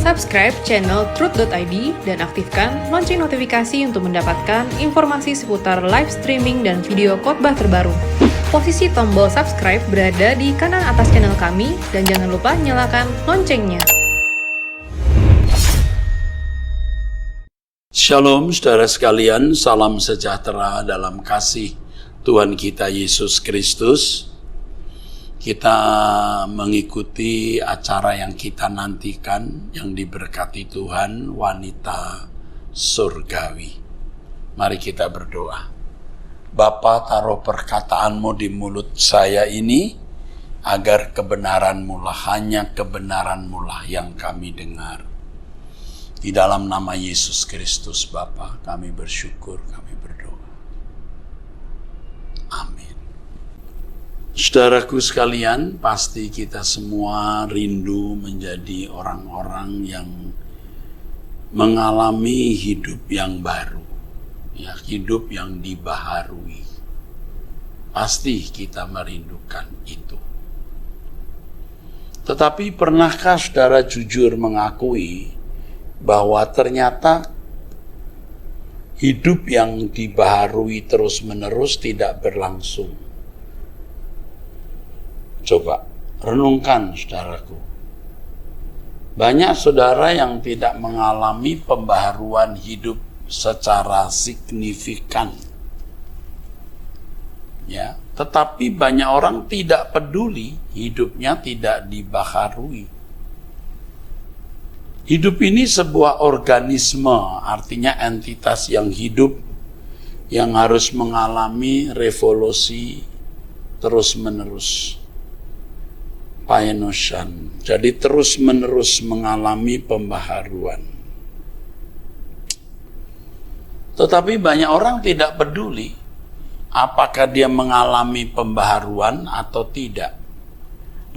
Subscribe channel Truth.id dan aktifkan lonceng notifikasi untuk mendapatkan informasi seputar live streaming dan video khotbah terbaru. Posisi tombol subscribe berada di kanan atas channel kami dan jangan lupa nyalakan loncengnya. Shalom saudara sekalian, salam sejahtera dalam kasih Tuhan kita Yesus Kristus. Kita mengikuti acara yang kita nantikan, yang diberkati Tuhan, wanita surgawi. Mari kita berdoa. Bapa, taruh perkataanmu di mulut saya ini, agar kebenaranmu lah, hanya kebenaranmu lah yang kami dengar. Di dalam nama Yesus Kristus Bapa, kami bersyukur, kami berdoa. Amin. Saudaraku sekalian, pasti kita semua rindu menjadi orang-orang yang mengalami hidup yang baru, ya, hidup yang dibaharui. Pasti kita merindukan itu. Tetapi pernahkah saudara jujur mengakui bahwa ternyata hidup yang dibaharui terus-menerus tidak berlangsung? Coba renungkan saudaraku. Banyak saudara yang tidak mengalami pembaharuan hidup secara signifikan. Ya, tetapi banyak orang tidak peduli hidupnya tidak dibaharui. Hidup ini sebuah organisme, artinya entitas yang hidup, yang harus mengalami revolusi terus-menerus. Paenosan, jadi terus-menerus mengalami pembaharuan. Tetapi banyak orang tidak peduli apakah dia mengalami pembaharuan atau tidak.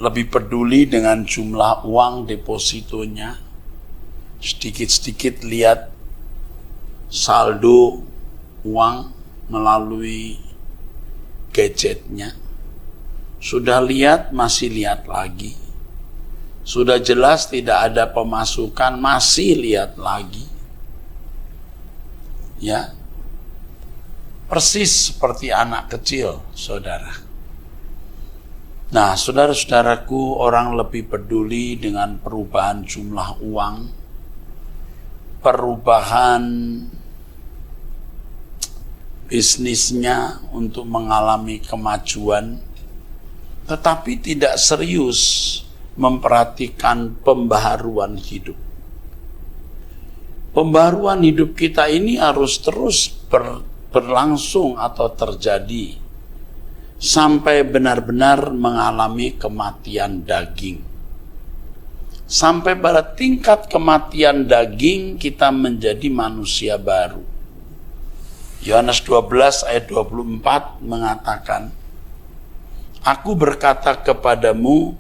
Lebih peduli dengan jumlah uang depositonya, sedikit-sedikit lihat saldo uang melalui gadgetnya. Sudah lihat, masih lihat lagi. Sudah jelas tidak ada pemasukan, masih lihat lagi. Ya, persis seperti anak kecil, saudara. Nah, saudara-saudaraku, orang lebih peduli dengan perubahan jumlah uang, perubahan bisnisnya untuk mengalami kemajuan, tetapi tidak serius memperhatikan pembaharuan hidup. Pembaharuan hidup kita ini harus terus berlangsung atau terjadi sampai benar-benar mengalami kematian daging. Sampai pada tingkat kematian daging kita menjadi manusia baru. Yohanes 12 ayat 24 mengatakan, Aku berkata kepadamu,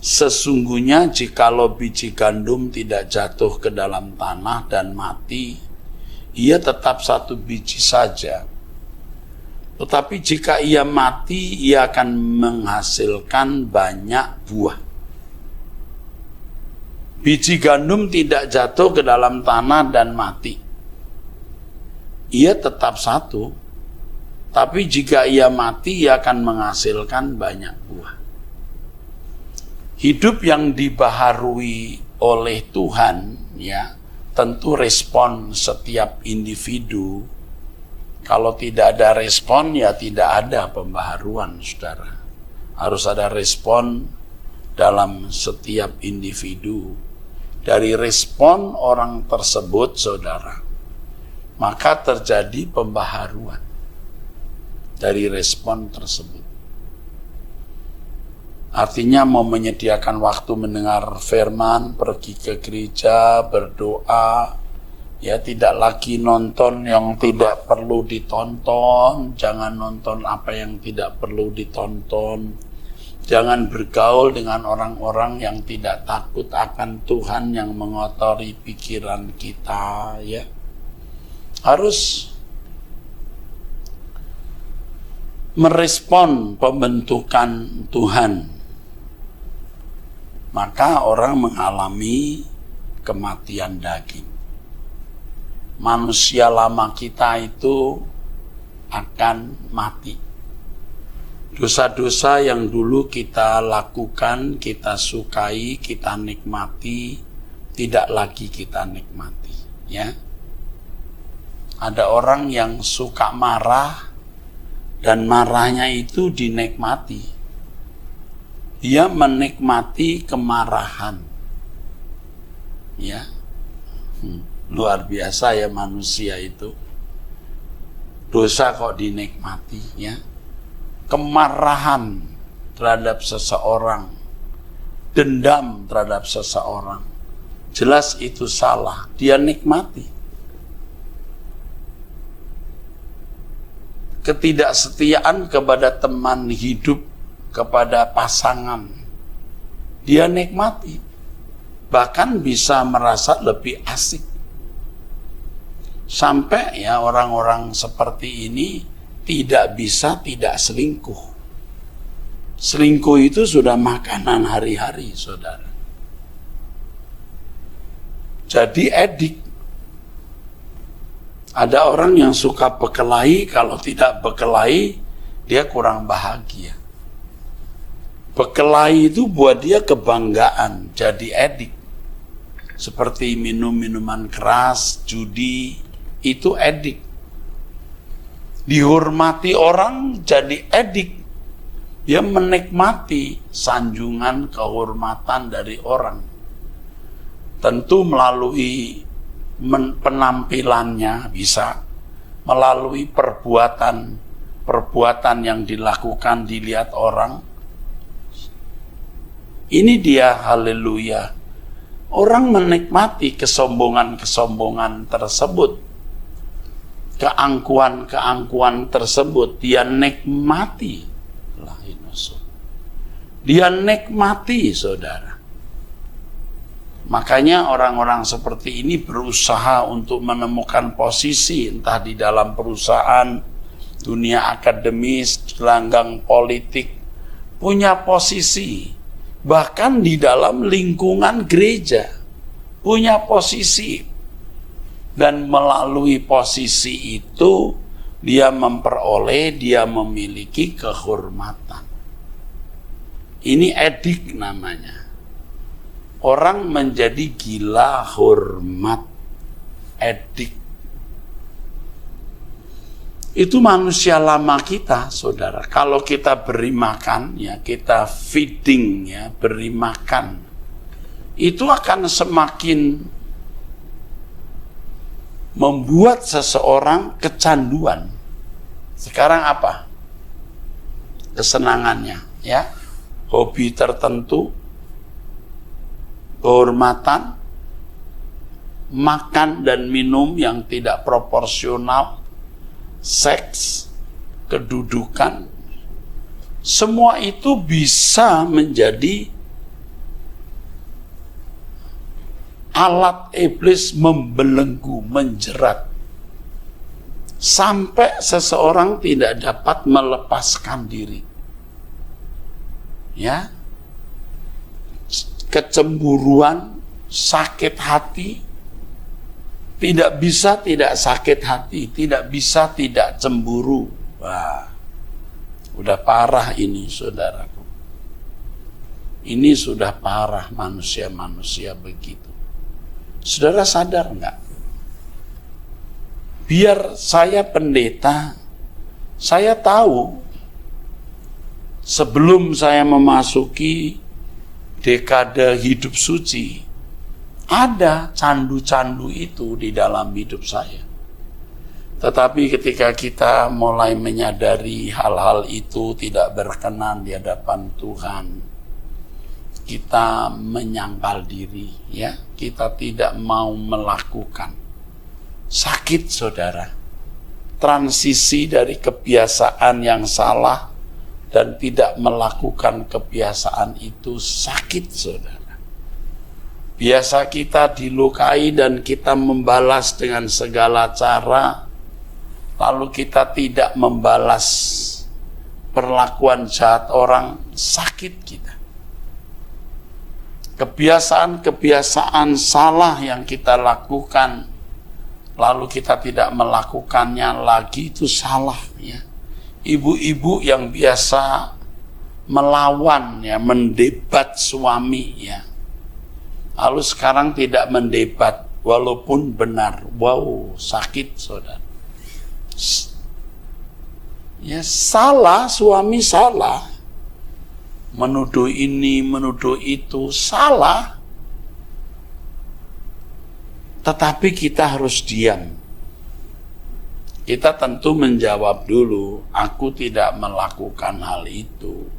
sesungguhnya jikalau biji gandum tidak jatuh ke dalam tanah dan mati, ia tetap satu biji saja. Tetapi jika ia mati, ia akan menghasilkan banyak buah. Biji gandum tidak jatuh ke dalam tanah dan mati. Ia tetap satu. Tapi jika ia mati, ia akan menghasilkan banyak buah. Hidup yang dibaharui oleh Tuhan, ya, tentu respon setiap individu. Kalau tidak ada respon, ya tidak ada pembaharuan, saudara. Harus ada respon dalam setiap individu. Dari respon orang tersebut, saudara, maka terjadi pembaharuan dari respon tersebut. Artinya mau menyediakan waktu mendengar firman, pergi ke gereja, berdoa, ya, tidak lagi nonton yang tidak perlu ditonton, jangan nonton apa yang tidak perlu ditonton, jangan bergaul dengan orang-orang yang tidak takut akan Tuhan yang mengotori pikiran kita, ya. Harus merespon pembentukan Tuhan. Maka orang mengalami kematian daging. Manusia lama kita itu akan mati. Dosa-dosa yang dulu kita lakukan, kita sukai, kita nikmati, tidak lagi kita nikmati, ya. Ada orang yang suka marah dan marahnya itu dinikmati. Dia menikmati kemarahan. Ya. Luar biasa ya manusia itu. Dosa kok dinikmati, ya. Kemarahan terhadap seseorang, dendam terhadap seseorang, jelas itu salah, dia nikmati. Ketidaksetiaan kepada teman hidup, kepada pasangan, dia nikmati, bahkan bisa merasa lebih asik. Sampai ya orang-orang seperti ini tidak bisa tidak selingkuh. Selingkuh itu sudah makanan hari-hari, saudara. Jadi edik. Ada orang yang suka berkelahi, kalau tidak berkelahi, dia kurang bahagia. Berkelahi itu buat dia kebanggaan, jadi edik. Seperti minum minuman keras, judi, itu edik. Dihormati orang jadi edik. Dia menikmati sanjungan kehormatan dari orang. Tentu melalui penampilannya bisa, melalui perbuatan yang dilakukan dilihat orang. Ini dia haleluya. Orang menikmati kesombongan-kesombongan tersebut. Keangkuhan-keangkuhan tersebut dia nikmati. Dia nikmati, saudara. Makanya orang-orang seperti ini berusaha untuk menemukan posisi, entah di dalam perusahaan, dunia akademis, gelanggang politik, punya posisi. Bahkan di dalam lingkungan gereja, punya posisi. Dan melalui posisi itu, dia memperoleh, dia memiliki kehormatan. Ini edik namanya. Orang menjadi gila hormat, edik. Itu manusia lama kita, saudara. Kalau kita beri makan, ya kita feeding, ya beri makan, itu akan semakin membuat seseorang kecanduan. Sekarang apa? Kesenangannya, ya. Hobi tertentu, kehormatan, makan dan minum yang tidak proporsional, seks, kedudukan, semua itu bisa menjadi alat iblis membelenggu, menjerat, sampai seseorang tidak dapat melepaskan diri. Ya, kecemburuan, sakit hati, tidak bisa tidak sakit hati, tidak bisa tidak cemburu. Wah, udah parah ini, saudaraku. Ini sudah parah manusia-manusia begitu. Saudara sadar enggak? Biar saya pendeta, saya tahu sebelum saya memasuki dekade hidup suci, ada candu-candu itu di dalam hidup saya. Tetapi ketika kita mulai menyadari hal-hal itu tidak berkenan di hadapan Tuhan, kita menyangkal diri, ya, kita tidak mau melakukan. Sakit, saudara. Transisi dari kebiasaan yang salah dan tidak melakukan kebiasaan itu sakit, saudara. Biasa kita dilukai dan kita membalas dengan segala cara, lalu kita tidak membalas perlakuan jahat orang, sakit kita. kebiasaan-kebiasaan salah yang kita lakukan, lalu kita tidak melakukannya lagi, itu salah ya. Ibu-ibu yang biasa melawan ya, mendebat suami ya, lalu sekarang tidak mendebat walaupun benar. Wow, sakit saudara. Ya salah, suami salah, menuduh ini, menuduh itu, salah. Tetapi kita harus diam. Kita tentu menjawab dulu, aku tidak melakukan hal itu.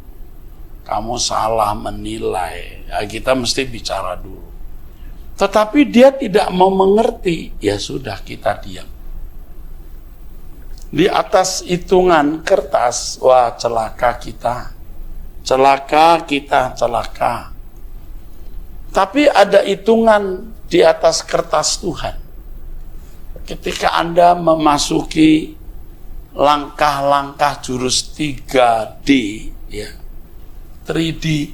Kamu salah menilai. Ya, kita mesti bicara dulu. Tetapi dia tidak mau mengerti, ya sudah kita diam. Di atas hitungan kertas, wah celaka kita. Celaka kita, celaka. Tapi ada hitungan di atas kertas Tuhan. Ketika Anda memasuki langkah-langkah jurus 3D, ya, 3D,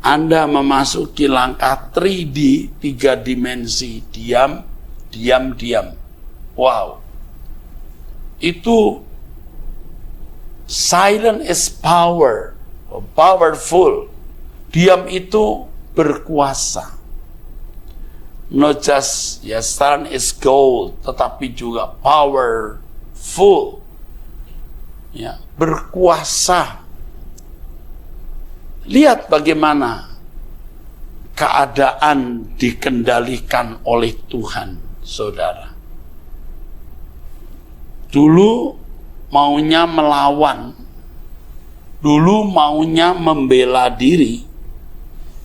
Anda memasuki langkah 3D, 3 dimensi, diam, diam, diam. Wow. Itu silent is power, powerful. Diam itu berkuasa. Not just ya silent is gold, tetapi juga powerful. Ya, berkuasa. Lihat bagaimana keadaan dikendalikan oleh Tuhan, saudara. Dulu maunya melawan, dulu maunya membela diri,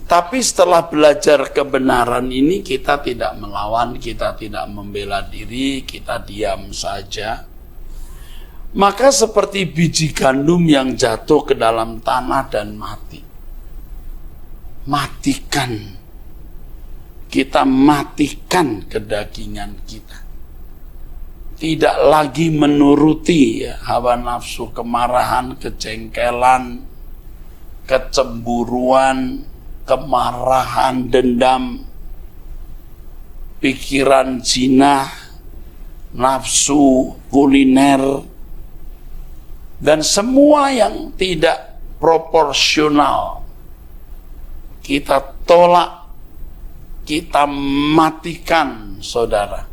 tapi setelah belajar kebenaran ini kita tidak melawan, kita tidak membela diri, kita diam saja. Maka seperti biji gandum yang jatuh ke dalam tanah dan mati. Matikan, kita matikan kedagingan kita. Tidak lagi menuruti ya, hawa nafsu, kemarahan, kejengkelan, kecemburuan, kemarahan, dendam, pikiran zina, nafsu kuliner, dan semua yang tidak proporsional. Kita tolak, kita matikan, saudara.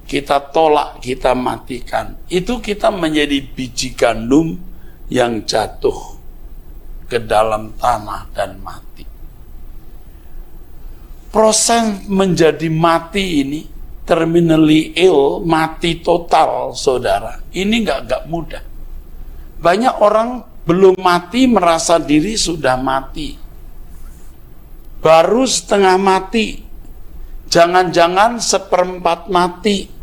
Kita tolak, kita matikan. Itu kita menjadi biji gandum yang jatuh ke dalam tanah dan mati. Proses menjadi mati ini, terminally ill, mati total, saudara. Ini nggak mudah. Banyak orang belum mati merasa diri sudah mati. Baru setengah mati. Jangan-jangan seperempat mati.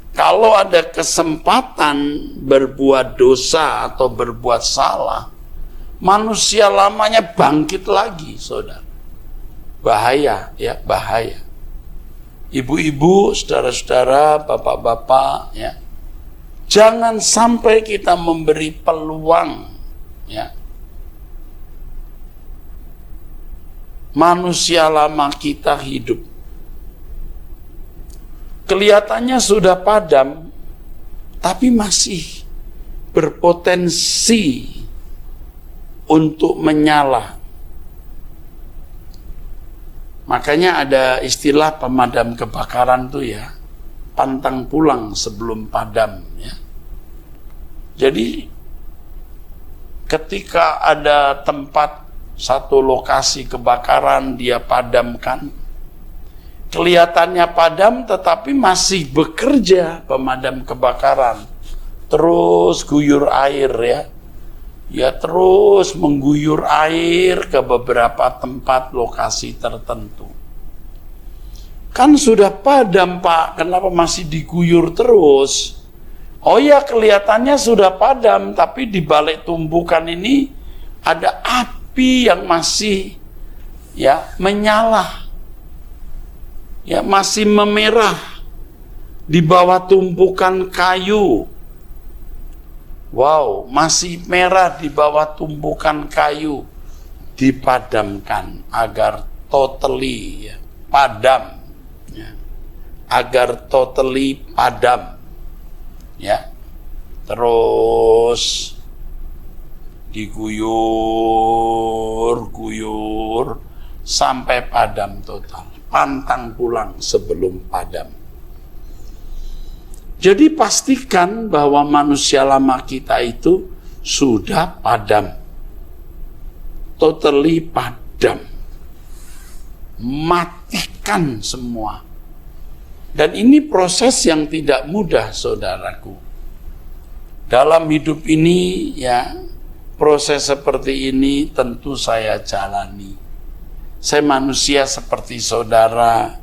Kalau ada kesempatan berbuat dosa atau berbuat salah, manusia lamanya bangkit lagi, saudara. Bahaya, ya, bahaya. Ibu-ibu, saudara-saudara, bapak-bapak, ya. Jangan sampai kita memberi peluang, ya. Manusia lama kita hidup. Kelihatannya sudah padam, tapi masih berpotensi untuk menyala. Makanya ada istilah pemadam kebakaran tuh ya, pantang pulang sebelum padam ya. Jadi ketika ada tempat satu lokasi kebakaran dia padamkan, kelihatannya padam tetapi masih bekerja pemadam kebakaran. Terus guyur air ya. Ya terus mengguyur air ke beberapa tempat lokasi tertentu. Kan sudah padam, Pak, kenapa masih diguyur terus? Oh ya, kelihatannya sudah padam, tapi di balik tumpukan ini ada api yang masih ya menyala. Ya masih memerah di bawah tumpukan kayu. Wow, masih merah di bawah tumpukan kayu. dipadamkan agar totally padam, ya. Agar totally padam, ya. Terus diguyur sampai padam total, pantang pulang sebelum padam. Jadi pastikan bahwa manusia lama kita itu sudah padam, totally padam, matikan semua. Dan ini proses yang tidak mudah, saudaraku. Dalam hidup ini, ya, proses seperti ini tentu saya jalani. Saya manusia seperti saudara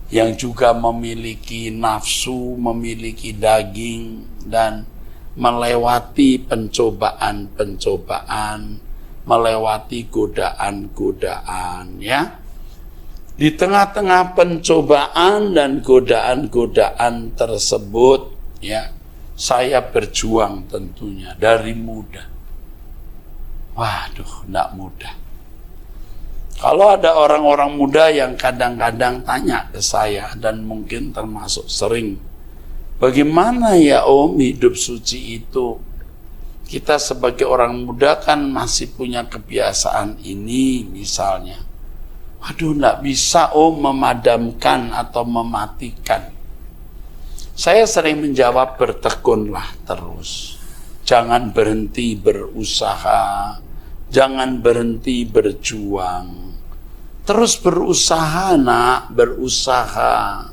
yang juga memiliki nafsu, memiliki daging, dan melewati pencobaan-pencobaan, melewati godaan-godaan, ya. Di tengah-tengah pencobaan dan godaan-godaan tersebut, ya, saya berjuang tentunya dari muda. Waduh, enggak mudah. Kalau ada orang-orang muda yang kadang-kadang tanya ke saya, dan mungkin termasuk sering, bagaimana ya Om hidup suci itu? Kita sebagai orang muda kan masih punya kebiasaan ini misalnya. Aduh, enggak bisa Om memadamkan atau mematikan. Saya sering menjawab, bertekunlah terus. Jangan berhenti berusaha, jangan berhenti berjuang. Terus berusaha, nak, berusaha.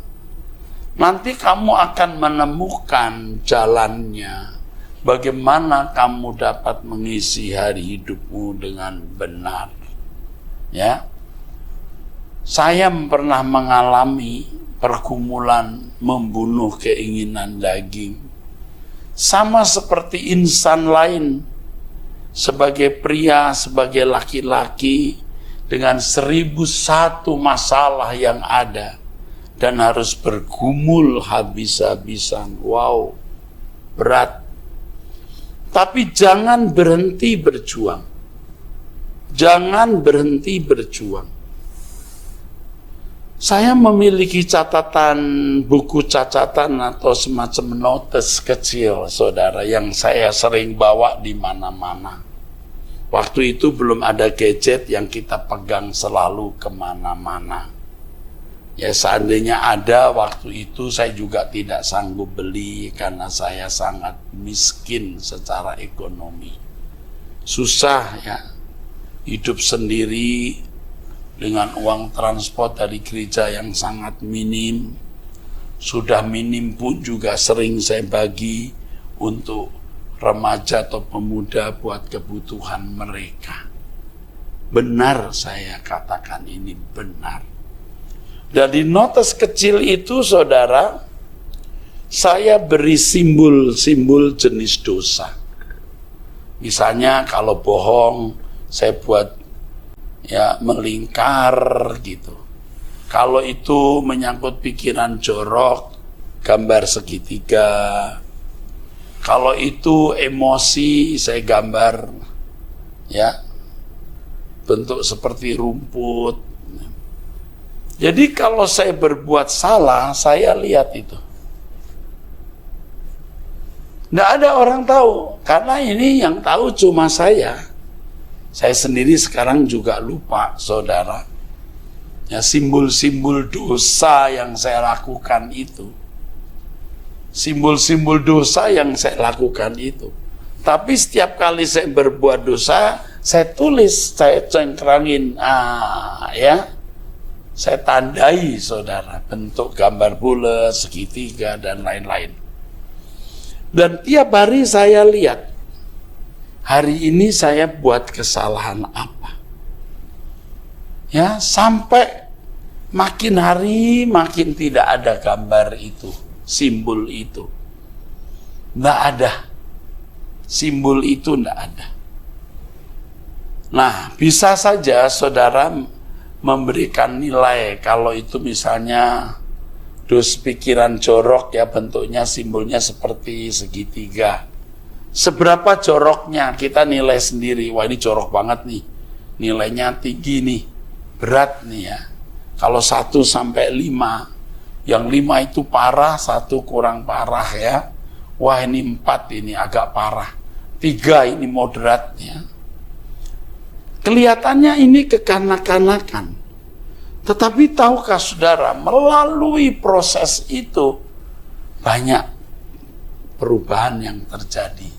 Nanti kamu akan menemukan jalannya. Bagaimana kamu dapat mengisi hari hidupmu dengan benar. Ya. Saya pernah mengalami pergumulan membunuh keinginan daging. Sama seperti insan lain. Sebagai pria, sebagai laki-laki, dengan 1001 masalah yang ada, dan harus bergumul habis-habisan. Wow, berat. Tapi jangan berhenti berjuang. Jangan berhenti berjuang. Saya memiliki catatan, buku catatan atau semacam notes kecil, saudara, yang saya sering bawa di mana-mana. Waktu itu belum ada gadget yang kita pegang selalu kemana-mana. Ya, seandainya ada waktu itu, saya juga tidak sanggup beli karena saya sangat miskin secara ekonomi. Susah, ya, hidup sendiri dengan uang transport dari gereja yang sangat minim. Sudah minim pun juga sering saya bagi untuk remaja atau pemuda buat kebutuhan mereka. Benar saya katakan ini benar. Dari notes kecil itu, saudara, saya beri simbol-simbol jenis dosa. Misalnya kalau bohong, saya buat ya melingkar gitu. Kalau itu menyangkut pikiran jorok, gambar segitiga. Kalau itu emosi, saya gambar ya bentuk seperti rumput. Jadi kalau saya berbuat salah, saya lihat itu. Nggak ada orang tahu, karena ini yang tahu cuma saya. Saya sendiri sekarang juga lupa, saudara. Ya, simbol-simbol dosa yang saya lakukan itu. Simbol-simbol dosa yang saya lakukan itu. Tapi setiap kali saya berbuat dosa, saya tulis, saya cengkrangin, ya. Saya tandai, saudara, bentuk gambar bulat, segitiga, dan lain-lain. Dan tiap hari saya lihat, hari ini saya buat kesalahan apa. Ya, sampai makin hari makin tidak ada gambar itu, simbol itu. Nggak ada. Simbol itu nggak ada. Nah, bisa saja saudara memberikan nilai kalau itu misalnya dos pikiran jorok, ya bentuknya simbolnya seperti segitiga. Seberapa joroknya kita nilai sendiri, wah ini jorok banget nih. nilainya tinggi nih, berat nih ya. Kalau 1 sampai 5, yang 5 itu parah, 1 kurang parah ya. Wah ini 4 ini agak parah, 3 ini moderat ya. Kelihatannya ini kekanak-kanakan. Tetapi tahukah saudara, melalui proses itu banyak perubahan yang terjadi.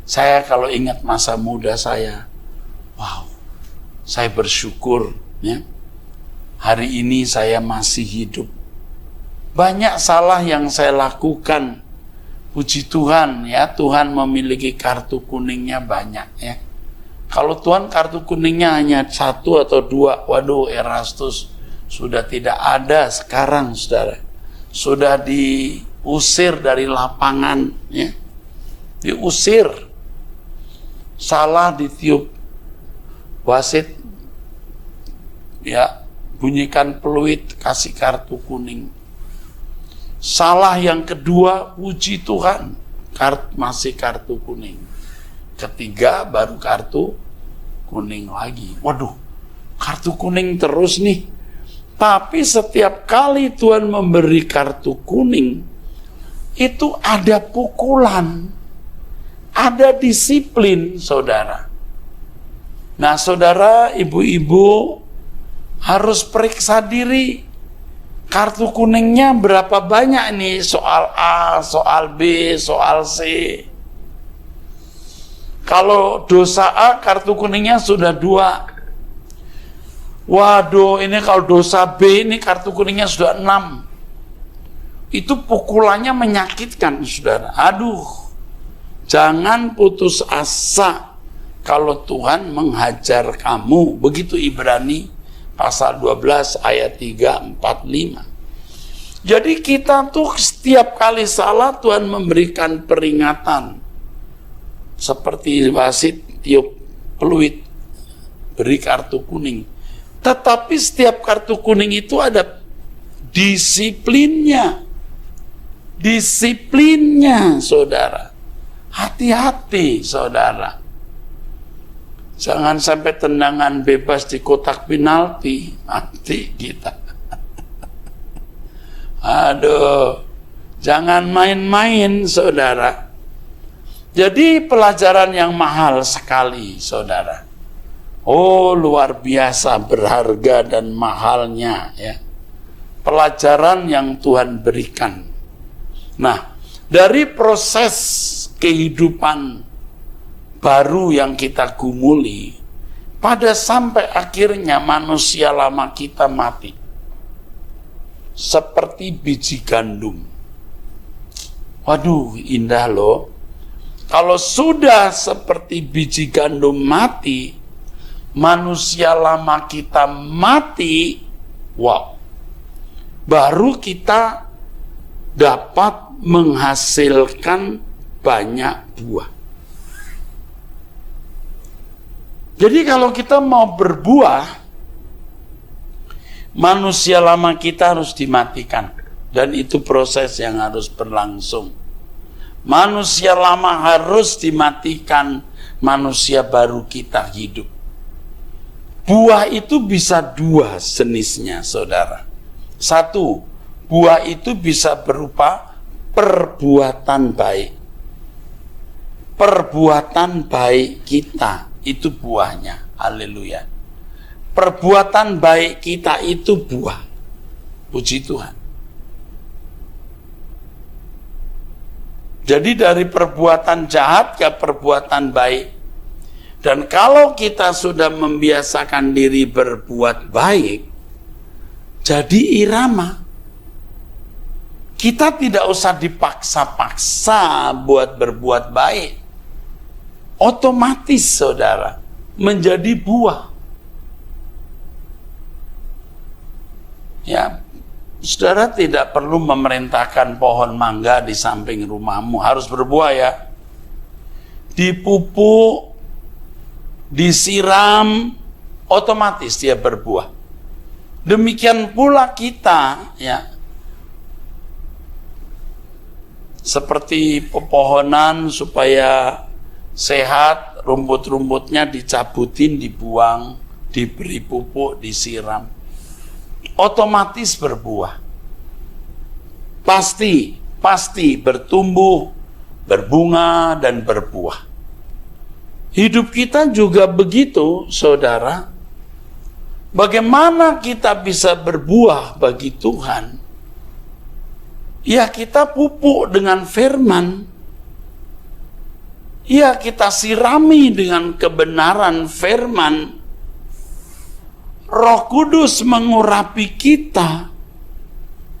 Saya kalau ingat masa muda saya, wow, saya bersyukur ya. Hari ini saya masih hidup. Banyak salah yang saya lakukan. Puji Tuhan ya, Tuhan memiliki kartu kuningnya banyak ya. Kalau Tuhan kartu kuningnya hanya 1 atau 2, waduh Erastus sudah tidak ada sekarang saudara. Sudah diusir dari lapangan ya. Diusir. Salah ditiup wasit ya, bunyikan peluit, kasih kartu kuning. Salah yang kedua, puji Tuhan, masih kartu kuning. Ketiga baru kartu kuning lagi. Waduh, kartu kuning terus nih. Tapi setiap kali Tuhan memberi kartu kuning, itu ada pukulan, ada disiplin, saudara. Nah, saudara, ibu-ibu harus periksa diri. Kartu kuningnya berapa banyak nih? Soal A, soal B, soal C. Kalau dosa A, kartu kuningnya sudah 2. Waduh, ini kalau dosa B, ini kartu kuningnya sudah 6. Itu pukulannya menyakitkan, saudara. Aduh, jangan putus asa kalau Tuhan menghajar kamu. Begitu Ibrani pasal 12 ayat 3, 4, 5. Jadi kita tuh setiap kali salah Tuhan memberikan peringatan. Seperti wasit tiup peluit, beri kartu kuning. Tetapi setiap kartu kuning itu ada disiplinnya. Disiplinnya, saudara. Hati-hati, saudara. Jangan sampai tendangan bebas di kotak penalti, mati kita. Aduh, jangan main-main, saudara. Jadi pelajaran yang mahal sekali, saudara. Oh, luar biasa berharga dan mahalnya ya. Pelajaran yang Tuhan berikan. Nah, dari proses kehidupan baru yang kita gumuli, pada sampai akhirnya manusia lama kita mati. Seperti biji gandum. Waduh, indah loh. Kalau sudah seperti biji gandum mati, manusia lama kita mati, wow. Baru kita dapat menghasilkan banyak buah. Jadi kalau kita mau berbuah, manusia lama kita harus dimatikan. Dan itu proses yang harus berlangsung. Manusia lama harus dimatikan, manusia baru kita hidup. Buah itu bisa 2 jenisnya, saudara. 1, buah itu bisa berupa perbuatan baik. Perbuatan baik kita, itu buahnya. Haleluya. Perbuatan baik kita itu buah. Puji Tuhan. Jadi dari perbuatan jahat ke perbuatan baik. Dan kalau kita sudah membiasakan diri berbuat baik, jadi irama. Kita tidak usah dipaksa-paksa buat berbuat baik. Otomatis, saudara, menjadi buah. Ya, saudara tidak perlu memerintahkan pohon mangga di samping rumahmu. Harus berbuah ya. Dipupuk, disiram, otomatis dia berbuah. Demikian pula kita, ya. Seperti pepohonan supaya sehat, rumput-rumputnya dicabutin, dibuang, diberi pupuk, disiram, otomatis berbuah. Pasti bertumbuh, berbunga, dan berbuah. Hidup kita juga begitu, saudara. Bagaimana kita bisa berbuah bagi Tuhan? Ya, kita pupuk dengan firman. Ya, kita sirami dengan kebenaran firman. Roh Kudus mengurapi kita.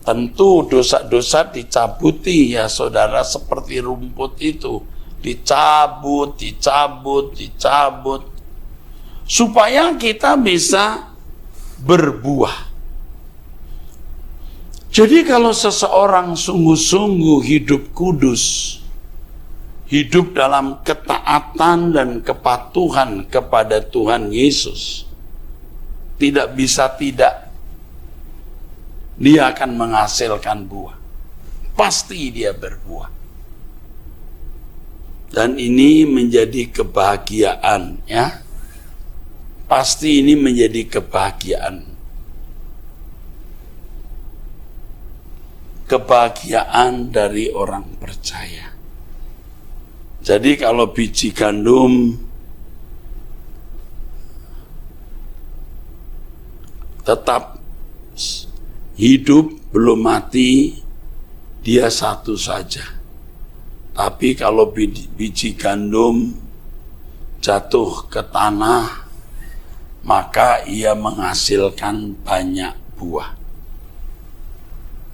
Tentu dosa-dosa dicabuti ya saudara, seperti rumput itu. Dicabut. Supaya kita bisa berbuah. Jadi kalau seseorang sungguh-sungguh hidup kudus, hidup dalam ketaatan dan kepatuhan kepada Tuhan Yesus, tidak bisa tidak, dia akan menghasilkan buah. Pasti dia berbuah. Dan ini menjadi kebahagiaan, ya. Pasti ini menjadi kebahagiaan. Kebahagiaan dari orang percaya. Jadi kalau biji gandum tetap hidup, belum mati, dia satu saja. Tapi kalau biji gandum jatuh ke tanah, maka ia menghasilkan banyak buah.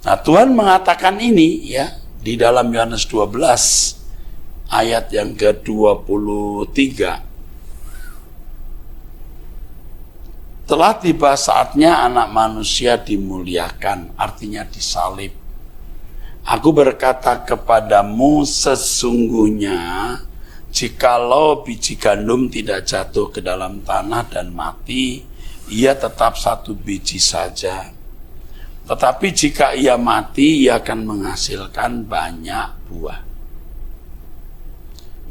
Nah, Tuhan mengatakan ini ya di dalam Yohanes 12 ayat yang ke-23. Telah tiba saatnya anak manusia dimuliakan, artinya disalib. Aku berkata kepadamu, sesungguhnya jikalau biji gandum tidak jatuh ke dalam tanah dan mati, ia tetap satu biji saja. Tetapi jika ia mati, ia akan menghasilkan banyak buah.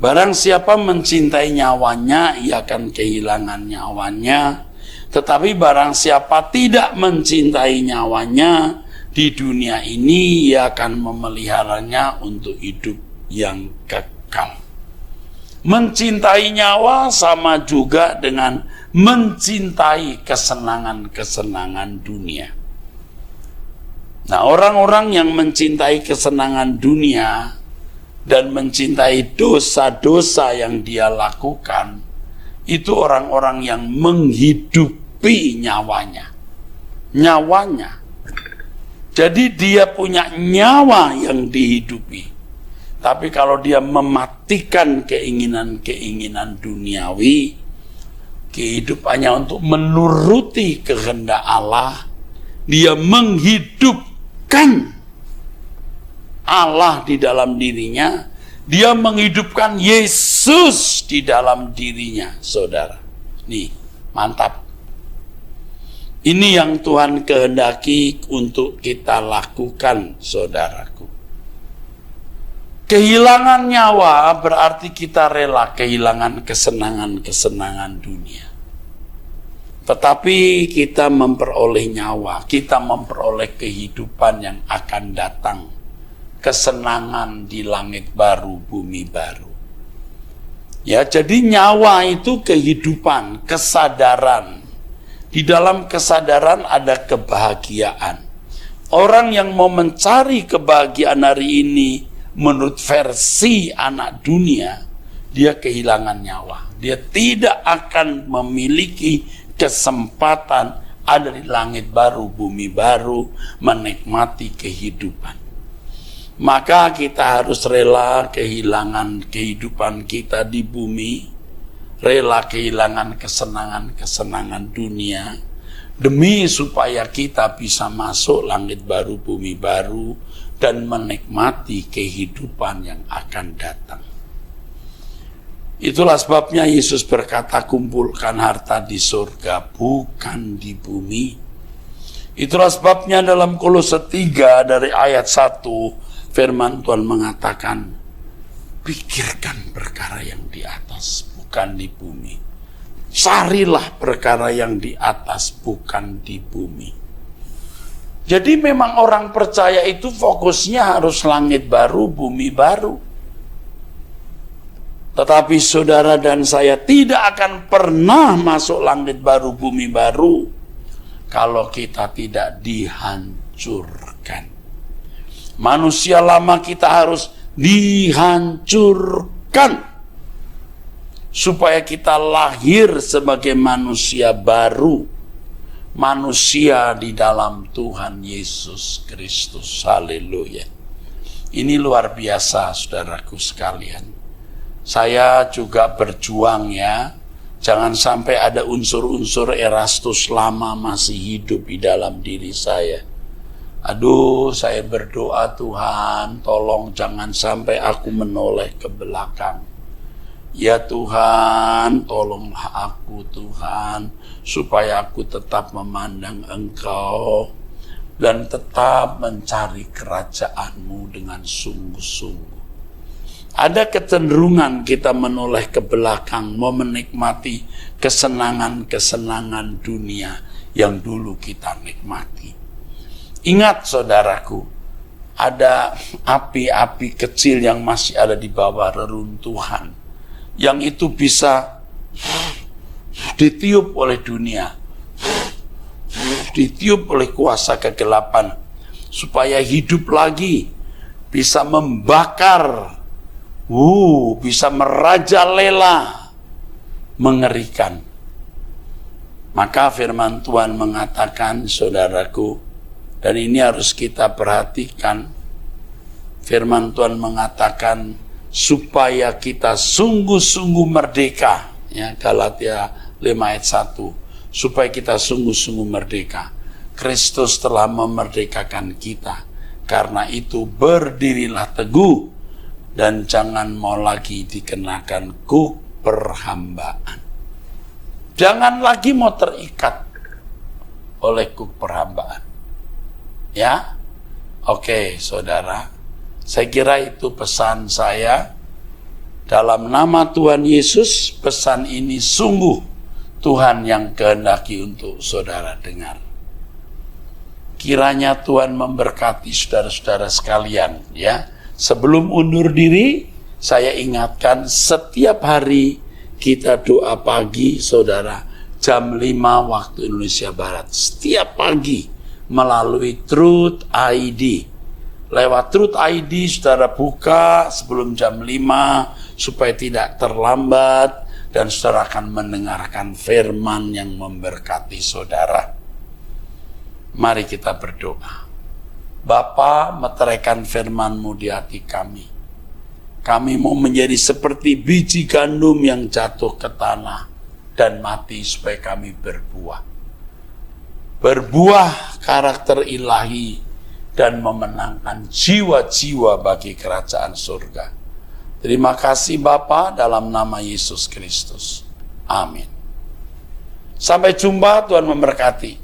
Barang siapa mencintai nyawanya, ia akan kehilangan nyawanya. Tetapi barang siapa tidak mencintai nyawanya, di dunia ini ia akan memeliharanya untuk hidup yang kekal. Mencintai nyawa sama juga dengan mencintai kesenangan-kesenangan dunia. Nah, orang-orang yang mencintai kesenangan dunia dan mencintai dosa-dosa yang dia lakukan, itu orang-orang yang menghidupi nyawanya. Jadi dia punya nyawa yang dihidupi. Tapi kalau dia mematikan keinginan-keinginan duniawi, kehidupannya untuk menuruti kehendak Allah, dia menghidupkan Allah di dalam dirinya, dia menghidupkan Yesus di dalam dirinya, saudara. Nih, mantap. Ini yang Tuhan kehendaki untuk kita lakukan, saudaraku. Kehilangan nyawa berarti kita rela kehilangan kesenangan-kesenangan dunia. Tetapi kita memperoleh nyawa, kita memperoleh kehidupan yang akan datang. Kesenangan di langit baru, bumi baru. Ya, jadi nyawa itu kehidupan, kesadaran. Di dalam kesadaran ada kebahagiaan. Orang yang mau mencari kebahagiaan hari ini menurut versi anak dunia, dia kehilangan nyawa. Dia tidak akan memiliki kesempatan ada di langit baru, bumi baru, menikmati kehidupan. Maka kita harus rela kehilangan kehidupan kita di bumi, rela kehilangan kesenangan-kesenangan dunia, demi supaya kita bisa masuk langit baru, bumi baru, dan menikmati kehidupan yang akan datang. Itulah sebabnya Yesus berkata, kumpulkan harta di surga, bukan di bumi. Itulah sebabnya dalam Kolose 3 dari ayat 1, firman Tuhan mengatakan, Pikirkan perkara yang di atas, bukan di bumi. Carilah perkara yang di atas, bukan di bumi. Jadi memang orang percaya itu fokusnya harus langit baru, bumi baru. Tetapi saudara dan saya tidak akan pernah masuk langit baru, bumi baru, kalau kita tidak dihancurkan. Manusia lama kita harus dihancurkan supaya kita lahir sebagai manusia baru, manusia di dalam Tuhan Yesus Kristus. Haleluya. Ini luar biasa, saudaraku sekalian. Saya juga berjuang ya, jangan sampai ada unsur-unsur Erastus lama masih hidup di dalam diri saya. Aduh, saya berdoa, Tuhan, tolong jangan sampai aku menoleh ke belakang. Ya Tuhan, tolonglah aku Tuhan, supaya aku tetap memandang Engkau dan tetap mencari kerajaan-Mu dengan sungguh-sungguh. Ada kecenderungan kita menoleh ke belakang, mau menikmati kesenangan-kesenangan dunia yang dulu kita nikmati. Ingat saudaraku, ada api-api kecil yang masih ada di bawah reruntuhan, yang itu bisa ditiup oleh dunia, ditiup oleh kuasa kegelapan, supaya hidup lagi, bisa membakar, bisa merajalela, mengerikan. Maka firman Tuhan mengatakan, saudaraku, dan ini harus kita perhatikan. Firman Tuhan mengatakan supaya kita sungguh-sungguh merdeka. Ya, Galatia 5 ayat 1. Supaya kita sungguh-sungguh merdeka. Kristus telah memerdekakan kita. Karena itu berdirilah teguh dan jangan mau lagi dikenakan kuk perhambaan. Jangan lagi mau terikat oleh kuk perhambaan. Ya, oke saudara, saya kira itu pesan saya. Dalam nama Tuhan Yesus, pesan ini sungguh Tuhan yang kehendaki untuk saudara dengar. Kiranya Tuhan memberkati saudara-saudara sekalian. Ya, sebelum undur diri, saya ingatkan setiap hari kita doa pagi saudara, jam 5 waktu Indonesia Barat. Setiap pagi. Melalui Truth ID. Lewat Truth ID saudara buka sebelum jam 5 supaya tidak terlambat dan saudara akan mendengarkan firman yang memberkati saudara. Mari kita berdoa. Bapa, meteraikan firman-Mu di hati kami. Kami mau menjadi seperti biji gandum yang jatuh ke tanah dan mati supaya kami berbuah. Berbuah karakter ilahi dan memenangkan jiwa-jiwa bagi kerajaan surga. Terima kasih Bapa dalam nama Yesus Kristus. Amin. Sampai jumpa, Tuhan memberkati.